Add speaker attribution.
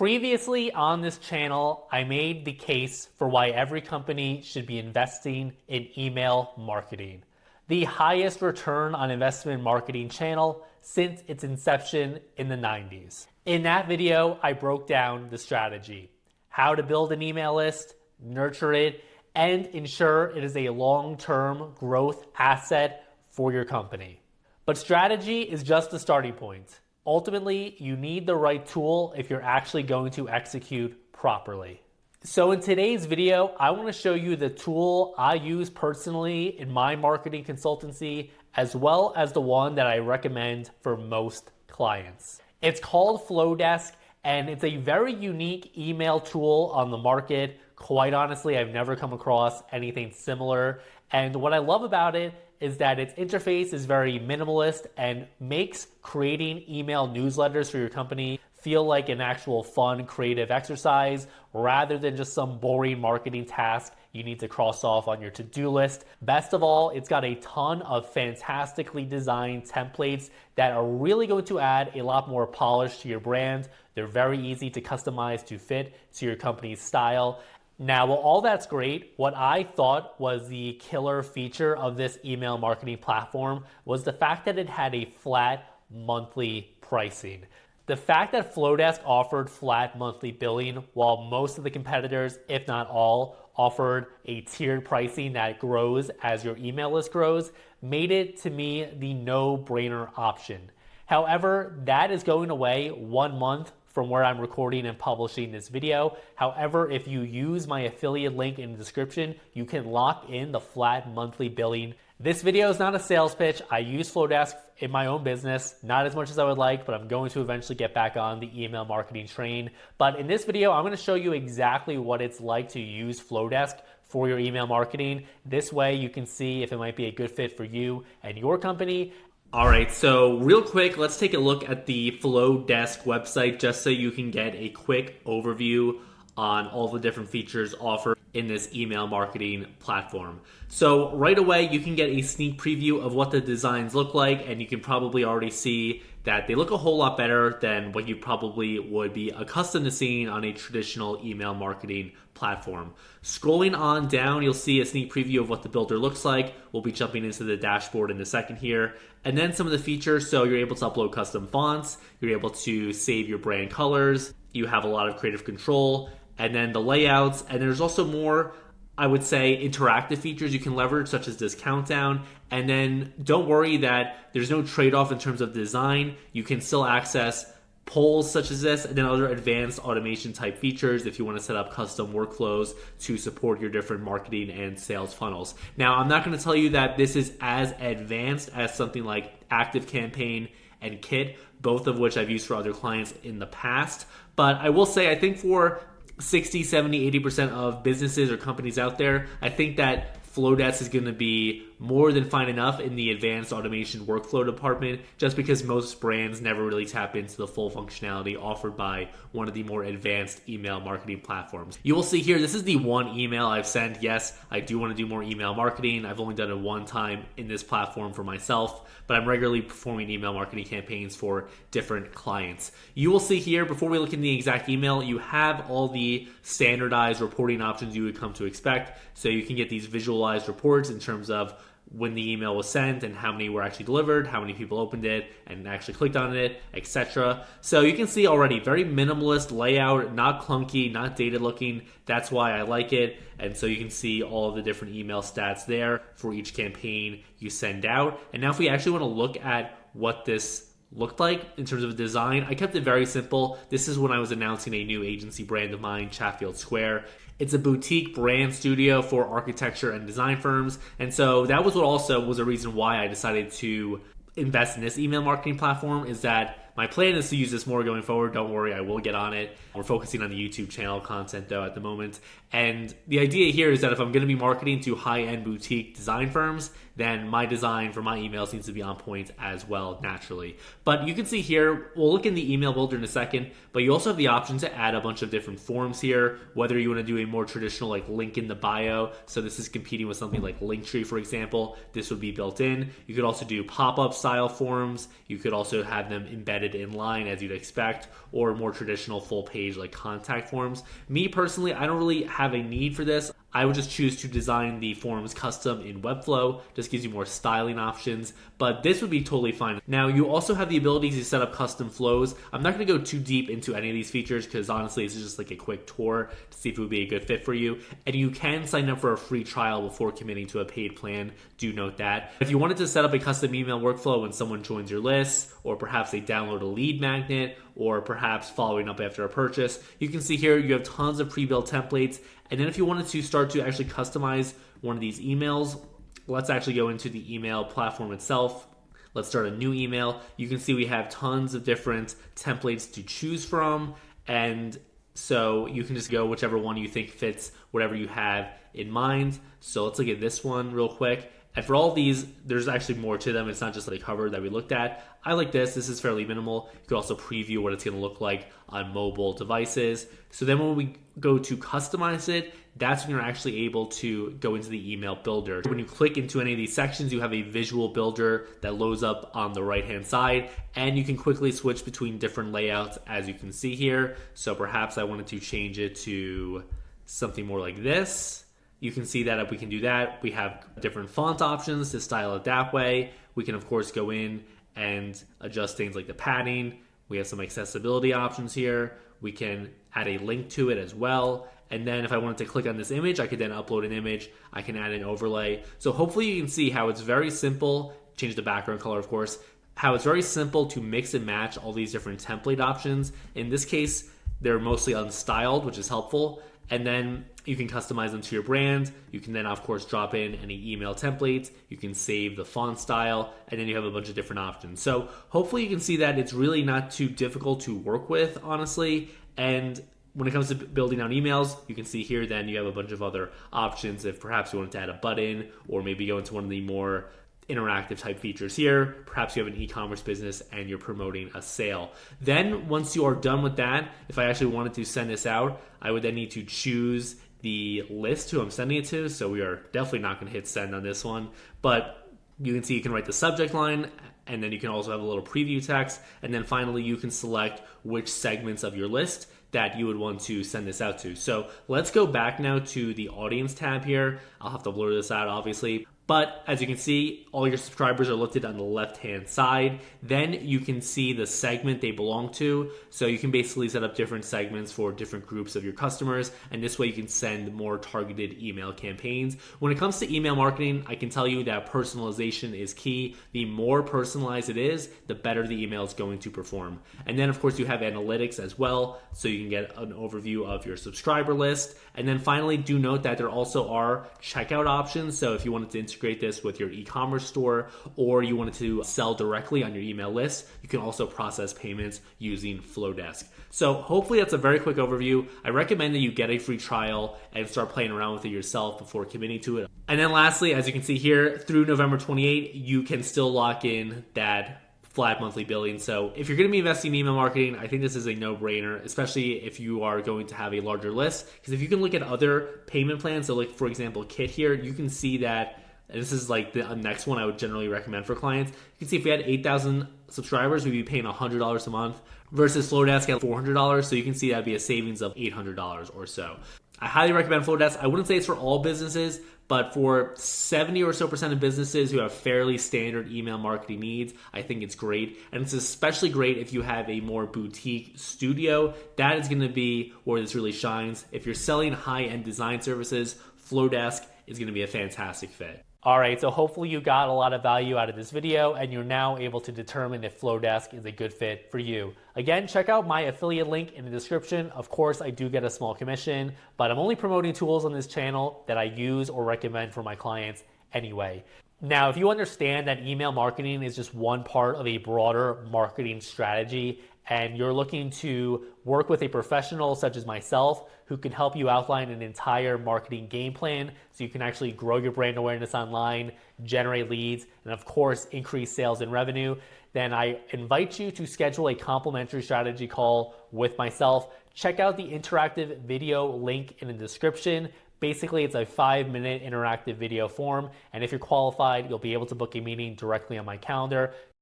Speaker 1: Previously on this channel, I made the case for why every company should be investing in email marketing, the highest return on investment marketing channel since its inception in the 90s. In that video, I broke down the strategy, how to build an email list, nurture it, and ensure it is a long-term growth asset for your company. But strategy is just the starting point. Ultimately, you need the right tool if you're actually going to execute properly. So in today's video, I want to show you the tool I use personally in my marketing consultancy, as well as the one that I recommend for most clients. It's called FloDesk, and it's a very unique email tool on the market. Quite honestly, I've never come across anything similar. And what I love about it is that its interface is very minimalist and makes creating email newsletters for your company feel like an actual fun, creative exercise rather than just some boring marketing task you need to cross off on your to-do list. Best of all, it's got a ton of fantastically designed templates that are really going to add a lot more polish to your brand. They're very easy to customize to fit to your company's style. Now, while all that's great, what I thought was the killer feature of this email marketing platform was the fact that it had a flat monthly pricing. The fact that FloDesk offered flat monthly billing while most of the competitors, if not all, offered a tiered pricing that grows as your email list grows made it, to me, the no-brainer option. However, that is going away 1 month from where I'm recording and publishing this video. However, if you use my affiliate link in the description, you can lock in the flat monthly billing. This video is not a sales pitch. I use FloDesk in my own business, not as much as I would like, but I'm going to eventually get back on the email marketing train. But in this video, I'm going to show you exactly what it's like to use FloDesk for your email marketing. This way you can see if it might be a good fit for you and your company. All right, so real quick, let's take a look at the FloDesk website just so you can get a quick overview on all the different features offered in this email marketing platform. So right away, you can get a sneak preview of what the designs look like, and you can probably already see that they look a whole lot better than what you probably would be accustomed to seeing on a traditional email marketing platform. Scrolling on down, you'll see a sneak preview of what the builder looks like. We'll be jumping into the dashboard in a second here. And then some of the features, so you're able to upload custom fonts, you're able to save your brand colors, you have a lot of creative control, and then the layouts, and there's also more, I would say, interactive features you can leverage, such as this countdown. And then don't worry that there's no trade-off in terms of design. You can still access polls such as this, and then other advanced automation type features if you want to set up custom workflows to support your different marketing and sales funnels. Now, I'm not going to tell you that this is as advanced as something like ActiveCampaign and Kit, both of which I've used for other clients in the past. But I will say, I think for 60, 70, 80% of businesses or companies out there, I think that FloDesk is going to be more than fine enough in the advanced automation workflow department, just because most brands never really tap into the full functionality offered by one of the more advanced email marketing platforms. You will see here, this is the one email I've sent. Yes, I do want to do more email marketing. I've only done it one time in this platform for myself, but I'm regularly performing email marketing campaigns for different clients. You will see here, before we look in the exact email, you have all the standardized reporting options you would come to expect. So you can get these visualized reports in terms of when the email was sent and how many were actually delivered, how many people opened it and actually clicked on it, etc. So you can see already very minimalist layout, not clunky, not dated looking. That's why I like it. And so you can see all of the different email stats there for each campaign you send out. And now if we actually want to look at what this looked like in terms of design, I kept it very simple. This is when I was announcing a new agency brand of mine, Chatfield Square. It's a boutique brand studio for architecture and design firms. And so that was what also was a reason why I decided to invest in this email marketing platform, is that my plan is to use this more going forward. Don't worry, I will get on it. We're focusing on the YouTube channel content though at the moment. And the idea here is that if I'm going to be marketing to high-end boutique design firms, then my design for my emails needs to be on point as well, naturally. But you can see here, we'll look in the email builder in a second, but you also have the option to add a bunch of different forms here, whether you want to do a more traditional like link in the bio. So this is competing with something like Linktree, for example. This would be built in. You could also do pop-up style forms. You could also have them embedded embedded in line as you'd expect, or more traditional full page like contact forms. Me personally, I don't really have a need for this. I would just choose to design the forms custom in Webflow. Just gives you more styling options, but this would be totally fine. Now, you also have the ability to set up custom flows. I'm not going to go too deep into any of these features because honestly, this is just like a quick tour to see if it would be a good fit for you. And you can sign up for a free trial before committing to a paid plan. Do note that. If you wanted to set up a custom email workflow when someone joins your list, or perhaps they download a lead magnet, or perhaps following up after a purchase, you can see here you have tons of pre-built templates. And then if you wanted to start to actually customize one of these emails, let's actually go into the email platform itself. Let's start a new email. You can see we have tons of different templates to choose from. And so you can just go whichever one you think fits whatever you have in mind. So let's look at this one real quick. And for all of these, there's actually more to them. It's not just like a cover that we looked at. I like this. This is fairly minimal. You can also preview what it's going to look like on mobile devices. So then when we go to customize it, that's when you're actually able to go into the email builder. When you click into any of these sections, you have a visual builder that loads up on the right-hand side, and you can quickly switch between different layouts as you can see here. So perhaps I wanted to change it to something more like this. You can see that if we can do that, we have different font options to style it that way. We can, of course, go in and adjust things like the padding. We have some accessibility options here. We can add a link to it as well. And then if I wanted to click on this image, I could then upload an image. I can add an overlay. So hopefully you can see how it's very simple. Change the background color, of course. How it's very simple to mix and match all these different template options. In this case, they're mostly unstyled, which is helpful. And then you can customize them to your brand. You can then, of course, drop in any email templates. You can save the font style, and then you have a bunch of different options. So hopefully you can see that it's really not too difficult to work with, honestly. And when it comes to building out emails, you can see here then you have a bunch of other options if perhaps you wanted to add a button or maybe go into one of the more interactive type features here. Perhaps you have an e-commerce business and you're promoting a sale. Then once you are done with that, if I actually wanted to send this out, I would then need to choose the list who I'm sending it to. So we are definitely not going to hit send on this one, but you can see you can write the subject line, and then you can also have a little preview text. And then finally, you can select which segments of your list that you would want to send this out to. So let's go back now to the audience tab here. I'll have to blur this out, obviously. But as you can see, all your subscribers are listed on the left-hand side. Then you can see the segment they belong to. So you can basically set up different segments for different groups of your customers. And this way you can send more targeted email campaigns. When it comes to email marketing, I can tell you that personalization is key. The more personalized it is, the better the email is going to perform. And then of course you have analytics as well. So you can get an overview of your subscriber list. And then finally, do note that there also are checkout options. So if you wanted to integrate this with your e-commerce store, or you wanted to sell directly on your email list, you can also process payments using FloDesk. So hopefully that's a very quick overview. I recommend that you get a free trial and start playing around with it yourself before committing to it. And then lastly, as you can see here, through November 28, you can still lock in that flat monthly billing. So if you're going to be investing in email marketing, I think this is a no-brainer, especially if you are going to have a larger list. Because if you can look at other payment plans, so like for example, Kit here, you can see that, and this is like the next one I would generally recommend for clients. You can see if we had 8,000 subscribers, we'd be paying $100 a month versus FloDesk at $400. So you can see that'd be a savings of $800 or so. I highly recommend FloDesk. I wouldn't say it's for all businesses, but for 70% or so of businesses who have fairly standard email marketing needs, I think it's great. And it's especially great if you have a more boutique studio. That is going to be where this really shines. If you're selling high-end design services, FloDesk is going to be a fantastic fit. All right, so hopefully you got a lot of value out of this video and you're now able to determine if FloDesk is a good fit for you. Again, check out my affiliate link in the description. Of course, I do get a small commission, but I'm only promoting tools on this channel that I use or recommend for my clients anyway. Now, if you understand that email marketing is just one part of a broader marketing strategy, and you're looking to work with a professional such as myself who can help you outline an entire marketing game plan so you can actually grow your brand awareness online, generate leads, and of course, increase sales and revenue, then I invite you to schedule a complimentary strategy call with myself. Check out the interactive video link in the description. Basically, it's a 5-minute interactive video form, and if you're qualified, you'll be able to book a meeting directly on my calendar.